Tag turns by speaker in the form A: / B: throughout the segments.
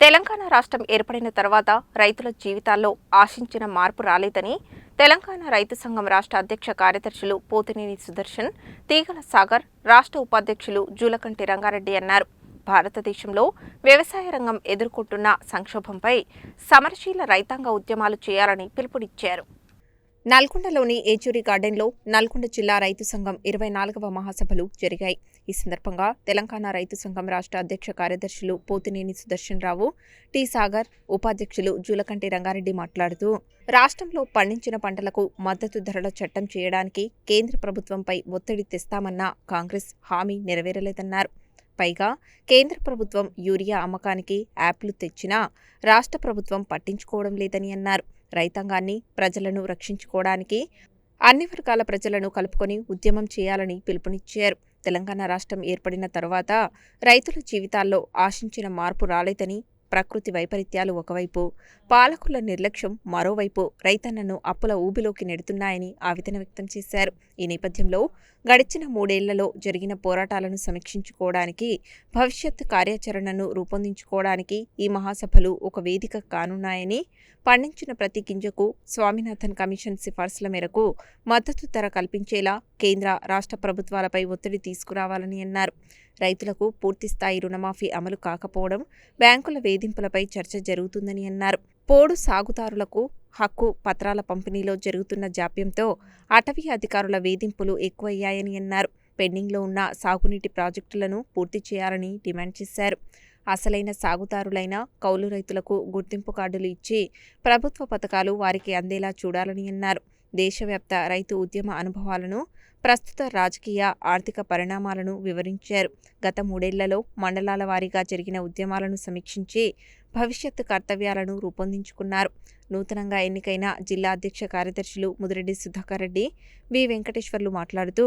A: తెలంగాణ రాష్ట్రం ఏర్పడిన తర్వాత రైతుల జీవితాల్లో ఆశించిన మార్పు రాలేదని తెలంగాణ రైతు సంఘం రాష్ట్ర అధ్యక్ష కార్యదర్శులు పోతినేని సుదర్శన్, తీగల సాగర్, రాష్ట్ర ఉపాధ్యక్షులు జూలకంటి రంగారెడ్డి అన్నారు. భారతదేశంలో వ్యవసాయ రంగం ఎదుర్కొంటున్న సంక్షోభంపై సమరశీల రైతాంగ ఉద్యమాలు చేయాలని పిలుపునిచ్చారు. నల్గొండలోని ఏచూరి గార్డెన్లో నల్గొండ జిల్లా రైతు సంఘం 24వ మహాసభలు జరిగాయి. ఈ సందర్భంగా తెలంగాణ రైతు సంఘం రాష్ట్ర అధ్యక్ష కార్యదర్శులు పోతినేని సుదర్శన్ రావు, టి సాగర్, ఉపాధ్యక్షులు జూలకంటి రంగారెడ్డి మాట్లాడుతూ రాష్ట్రంలో పండించిన పంటలకు మద్దతు ధరల చట్టం చేయడానికి కేంద్ర ప్రభుత్వంపై ఒత్తిడి తెస్తామన్న కాంగ్రెస్ హామీ నెరవేరలేదన్నారు. పైగా కేంద్ర ప్రభుత్వం యూరియా అమ్మకానికి యాప్లు తెచ్చినా రాష్ట్ర ప్రభుత్వం పట్టించుకోవడం లేదని అన్నారు. రైతాంగాన్ని, ప్రజలను రక్షించుకోవడానికి అన్ని వర్గాల ప్రజలను కలుపుకొని ఉద్యమం చేయాలని పిలుపునిచ్చారు. తెలంగాణ రాష్ట్రం ఏర్పడిన తర్వాత రైతుల జీవితాల్లో ఆశించిన మార్పు రాలేదని, ప్రకృతి వైపరీత్యాలు ఒకవైపు, పాలకుల నిర్లక్ష్యం మరోవైపు రైతన్నను అప్పుల ఊబిలోకి నెడుతున్నాయని ఆవేదన వ్యక్తం చేశారు. ఈ నేపథ్యంలో గడిచిన 3 ఏళ్లలో జరిగిన పోరాటాలను సమీక్షించుకోవడానికి, భవిష్యత్ కార్యాచరణను రూపొందించుకోవడానికి ఈ మహాసభలు ఒక వేదిక కానున్నాయని, పండించిన ప్రతి గింజకు స్వామినాథన్ కమిషన్ సిఫార్సుల మేరకు మద్దతు ధర కల్పించేలా కేంద్ర, రాష్ట్ర ప్రభుత్వాలపై ఒత్తిడి తీసుకురావాలని అన్నారు. రైతులకు పూర్తిస్థాయి రుణమాఫీ అమలు కాకపోవడం, బ్యాంకుల వేధింపులపై చర్చ జరుగుతుందని అన్నారు. పోడు సాగుదారులకు హక్కు పత్రాల పంపిణీలో జరుగుతున్న జాప్యంతో అటవీ అధికారుల వేధింపులు ఎక్కువయ్యాయని అన్నారు. పెండింగ్లో ఉన్న సాగునీటి ప్రాజెక్టులను పూర్తి చేయాలని డిమాండ్ చేశారు. అసలైన సాగుదారులైన కౌలు రైతులకు గుర్తింపు కార్డులు ఇచ్చి ప్రభుత్వ పథకాలు వారికి అందేలా చూడాలని అన్నారు. దేశవ్యాప్త రైతు ఉద్యమ అనుభవాలను, ప్రస్తుత రాజకీయ, ఆర్థిక పరిణామాలను వివరించారు. గత 3 ఏళ్లలో మండలాల వారీగా జరిగిన ఉద్యమాలను సమీక్షించి భవిష్యత్తు కర్తవ్యాలను రూపొందించుకున్నారు. నూతనంగా ఎన్నికైన జిల్లా అధ్యక్ష కార్యదర్శులు ముదిరెడ్డి సుధాకర్ రెడ్డి, వి వెంకటేశ్వర్లు మాట్లాడుతూ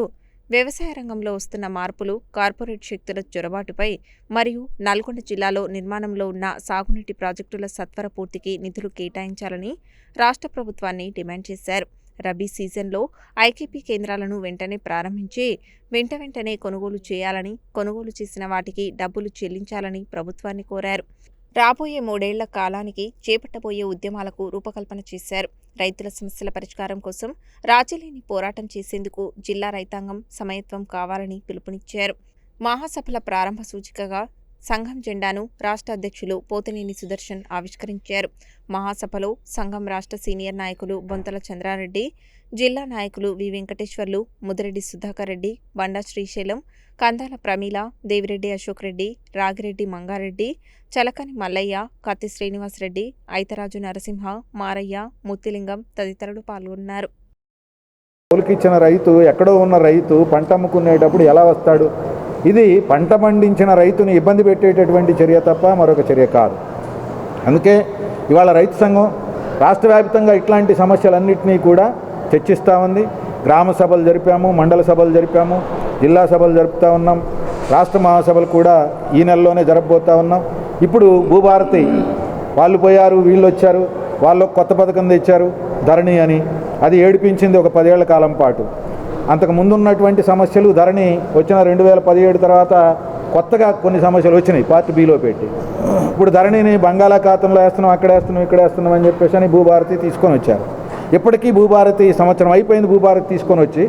A: వ్యవసాయ రంగంలో వస్తున్న మార్పులు, కార్పొరేట్ శక్తుల చొరబాటుపై మరియు నల్గొండ జిల్లాలో నిర్మాణంలో ఉన్న సాగునీటి ప్రాజెక్టుల సత్వర పూర్తికి నిధులు కేటాయించాలని రాష్ట్ర ప్రభుత్వాన్ని డిమాండ్ చేశారు. రబీ సీజన్లో ఐకేపీ కేంద్రాలను వెంటనే ప్రారంభించి వెంటనే కొనుగోలు చేయాలని, కొనుగోలు చేసిన వాటికి డబ్బులు చెల్లించాలని ప్రభుత్వాన్ని కోరారు. రాబోయే 3 ఏళ్ల కాలానికి చేపట్టబోయే ఉద్యమాలకు రూపకల్పన చేశారు. రైతుల సమస్యల పరిష్కారం కోసం రాజీలేని పోరాటం చేసేందుకు జిల్లా రైతాంగం సమైక్యం కావాలని పిలుపునిచ్చారు. మహాసభల ప్రారంభ సూచికగా సంఘం జెండాను రాష్ట్ర అధ్యక్షులు పోతినేని సుదర్శన్ ఆవిష్కరించారు. మహాసభలో సంఘం రాష్ట్ర సీనియర్ నాయకులు బొంతల చంద్రారెడ్డి, జిల్లా నాయకులు వి వెంకటేశ్వర్లు, ముదిరెడ్డి సుధాకర్ రెడ్డి, బండా శ్రీశైలం, కందాల ప్రమీల, దేవిరెడ్డి అశోక్ రెడ్డి, రాగిరెడ్డి మంగారెడ్డి, చలకని మల్లయ్య, కత్తి శ్రీనివాసరెడ్డి, ఐతరాజు నరసింహ, మారయ్య, ముత్తిలింగం తదితరులు పాల్గొన్నారు.
B: ఇచ్చిన రైతు, ఎక్కడో ఉన్న రైతు పంట అమ్ముకునేటప్పుడు ఎలా వస్తాడు? ఇది పంట పండించిన రైతుని ఇబ్బంది పెట్టేటటువంటి చర్య తప్ప మరొక చర్య కాదు. అందుకే ఇవాళ రైతు సంఘం రాష్ట్ర వ్యాప్తంగా ఇట్లాంటి సమస్యలన్నింటినీ కూడా చర్చిస్తూ ఉంది. గ్రామ సభలు జరిపాము, మండల సభలు జరిపాము, జిల్లా సభలు జరుపుతూ ఉన్నాం, రాష్ట్ర మహాసభలు కూడా ఈ నెలలోనే జరపబోతూ ఉన్నాం. ఇప్పుడు భూభారతి వాళ్ళు పోయారు, వీళ్ళు వచ్చారు, వాళ్ళు కొత్త పథకం తెచ్చారు ధరణి అని, అది ఏడిపించింది ఒక 10 ఏళ్ల కాలం పాటు. అంతకు ముందున్నటువంటి సమస్యలు ధరణి వచ్చిన 2017 తర్వాత కొత్తగా కొన్ని సమస్యలు వచ్చినాయి పార్ట్ బిలో పెట్టి. ఇప్పుడు ధరణిని బంగాళాఖాతంలో వేస్తున్నాం, అక్కడ వేస్తున్నాం, ఇక్కడ వేస్తున్నాం అని చెప్పేసి అని భూభారతి తీసుకొని వచ్చారు. ఇప్పటికీ భూభారతి సంవత్సరం అయిపోయింది. భూభారతి తీసుకొని వచ్చి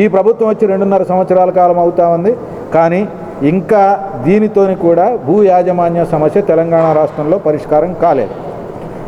B: ఈ ప్రభుత్వం వచ్చి 2.5 సంవత్సరాల కాలం అవుతా ఉంది. కానీ ఇంకా దీనితోని కూడా భూ యాజమాన్య సమస్య తెలంగాణ రాష్ట్రంలో పరిష్కారం కాలేదు.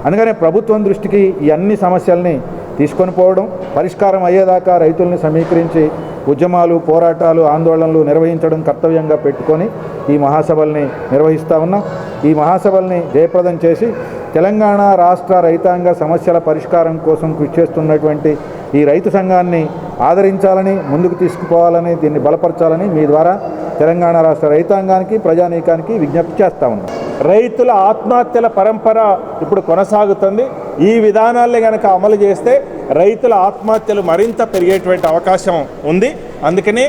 B: అందుకనే ప్రభుత్వం దృష్టికి ఈ అన్ని సమస్యల్ని తీసుకొని పోవడం, పరిష్కారం అయ్యేదాకా రైతుల్ని సమీకరించి ఉద్యమాలు, పోరాటాలు, ఆందోళనలు నిర్వహించడం కర్తవ్యంగా పెట్టుకొని ఈ మహాసభల్ని నిర్వహిస్తూ ఉన్నాం. ఈ మహాసభల్ని జయప్రదం చేసి తెలంగాణ రాష్ట్ర రైతాంగ సమస్యల పరిష్కారం కోసం కృషి చేస్తున్నటువంటి ఈ రైతు సంఘాన్ని ఆదరించాలని, ముందుకు తీసుకుపోవాలని, దీన్ని బలపరచాలని మీ ద్వారా తెలంగాణ రాష్ట్ర రైతాంగానికి, ప్రజానీకానికి విజ్ఞప్తి చేస్తూ ఉన్నాం.
C: రైతుల ఆత్మహత్యల పరంపర ఇప్పుడు కొనసాగుతుంది. ఈ విధానాల్ని కనుక అమలు చేస్తే రైతుల ఆత్మహత్యలు మరింత పెరిగేటువంటి అవకాశం ఉంది. అందుకని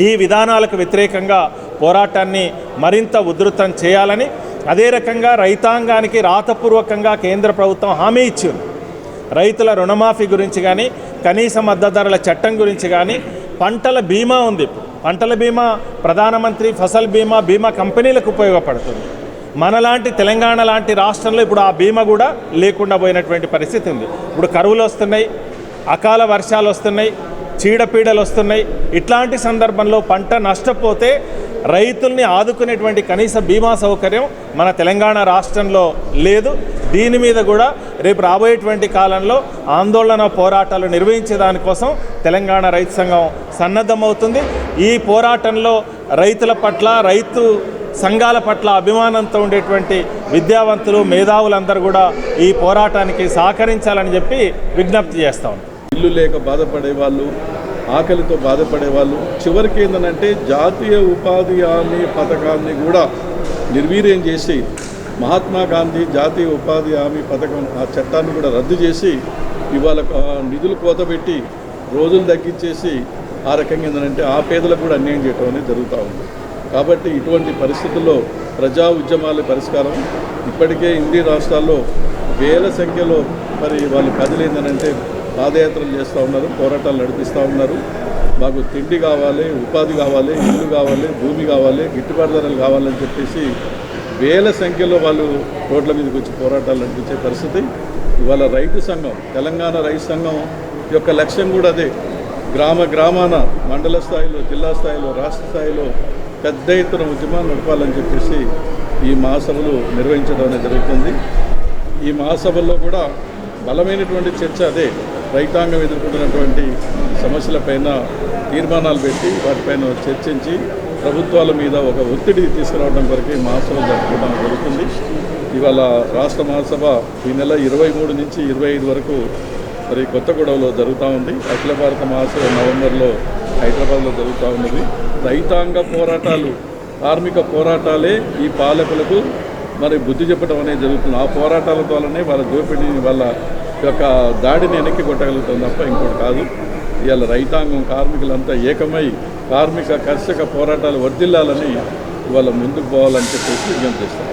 C: ఈ విధానాలకు వ్యతిరేకంగా పోరాటాన్ని మరింత ఉధృతం చేయాలని, అదే రకంగా రైతాంగానికి రాతపూర్వకంగా కేంద్ర ప్రభుత్వం హామీ ఇచ్చింది. రైతుల రుణమాఫీ గురించి కానీ, కనీస మద్దతు ధరల చట్టం గురించి కానీ, పంటల బీమా ఉంది. పంటల బీమా ప్రధానమంత్రి ఫసల్ బీమా కంపెనీలకు ఉపయోగపడుతుంది. మనలాంటి తెలంగాణ లాంటి రాష్ట్రంలో ఇప్పుడు ఆ బీమా కూడా లేకుండా పోయినటువంటి పరిస్థితి ఉంది. ఇప్పుడు కరువులు వస్తున్నాయి, అకాల వర్షాలు వస్తున్నాయి, చీడపీడలు వస్తున్నాయి. ఇట్లాంటి సందర్భంలో పంట నష్టపోతే రైతుల్ని ఆదుకునేటువంటి కనీస బీమా సౌకర్యం మన తెలంగాణ రాష్ట్రంలో లేదు. దీని మీద కూడా రేపు రాబోయేటువంటి కాలంలో ఆందోళన పోరాటాలు నిర్వహించే దానికోసం తెలంగాణ రైతు సంఘం సన్నద్ధమవుతుంది. ఈ పోరాటంలో రైతుల పట్ల, రైతు సంఘాల పట్ల అభిమానంతో ఉండేటువంటి విద్యావంతులు, మేధావులందరూ కూడా ఈ పోరాటానికి సహకరించాలని చెప్పి విజ్ఞప్తి చేస్తాం.
D: ఇల్లు లేక బాధపడే వాళ్ళు, ఆకలితో బాధపడే వాళ్ళు, చివరికి ఏంటంటే జాతీయ ఉపాధి హామీ పథకాన్ని కూడా నిర్వీర్యం చేసి మహాత్మా గాంధీ జాతీయ ఉపాధి హామీ పథకం ఆ చట్టాన్ని కూడా రద్దు చేసి ఇవాళ నిధులు కోతబెట్టి రోజులు తగ్గించేసి ఆ రకంగా ఏంటంటే ఆ పేదలకు కూడా అన్యాయం చేయటం అనేది జరుగుతూ ఉంది. కాబట్టి ఇటువంటి పరిస్థితుల్లో ప్రజా ఉద్యమాల పరిష్కారం ఇప్పటికే హిందీ రాష్ట్రాల్లో వేల సంఖ్యలో మరి వాళ్ళు కదిలేందనంటే పాదయాత్రలు చేస్తూ ఉన్నారు, పోరాటాలు నడిపిస్తూ ఉన్నారు. మాకు తిండి కావాలి, ఉపాధి కావాలి, ఇల్లు కావాలి, భూమి కావాలి, గిట్టుబాటు ధరలు కావాలని చెప్పేసి వేల సంఖ్యలో వాళ్ళు రోడ్ల మీదకి వచ్చి పోరాటాలు నడిపించే పరిస్థితి. ఇవాళ రైతు సంఘం, తెలంగాణ రైతు సంఘం యొక్క లక్ష్యం కూడా అదే. గ్రామాన, మండల స్థాయిలో, జిల్లా స్థాయిలో, రాష్ట్ర స్థాయిలో పెద్ద ఎత్తున ఉద్యమాలు నడపాలని చెప్పేసి ఈ మహాసభలు నిర్వహించడం అనేది జరుగుతుంది. ఈ మహాసభల్లో కూడా బలమైనటువంటి చర్చ అదే. రైతాంగం ఎదుర్కొంటున్నటువంటి సమస్యలపైన తీర్మానాలు పెట్టి వాటిపైన చర్చించి ప్రభుత్వాల మీద ఒక ఒత్తిడి తీసుకురావడం కొరకు ఈ మహాసభ జరుపుకోవడం జరుగుతుంది. ఇవాళ రాష్ట్ర మహాసభ ఈ నెల 23 నుంచి 25 వరకు మరి కొత్తగూడెంలో జరుగుతూ ఉంది. అఖిల భారత మహాసభ నవంబర్లో హైదరాబాద్లో జరుగుతూ ఉన్నది. రైతాంగ పోరాటాలు, కార్మిక పోరాటాలే ఈ పాలకులకు మరి బుద్ధి చెప్పడం అనేది జరుగుతుంది. ఆ పోరాటాల ద్వారానే వాళ్ళ దోపిడీని, వాళ్ళ యొక్క దాడిని వెనక్కి కొట్టగలుగుతాం తప్ప ఇంకోటి కాదు. ఇవాళ రైతాంగం, కార్మికులంతా ఏకమై కార్మిక, కర్షక పోరాటాలు వర్ధిల్లాలని ఇవాళ ముందుకు పోవాలని చెప్పేసి విజ్ఞప్తి చేస్తాం.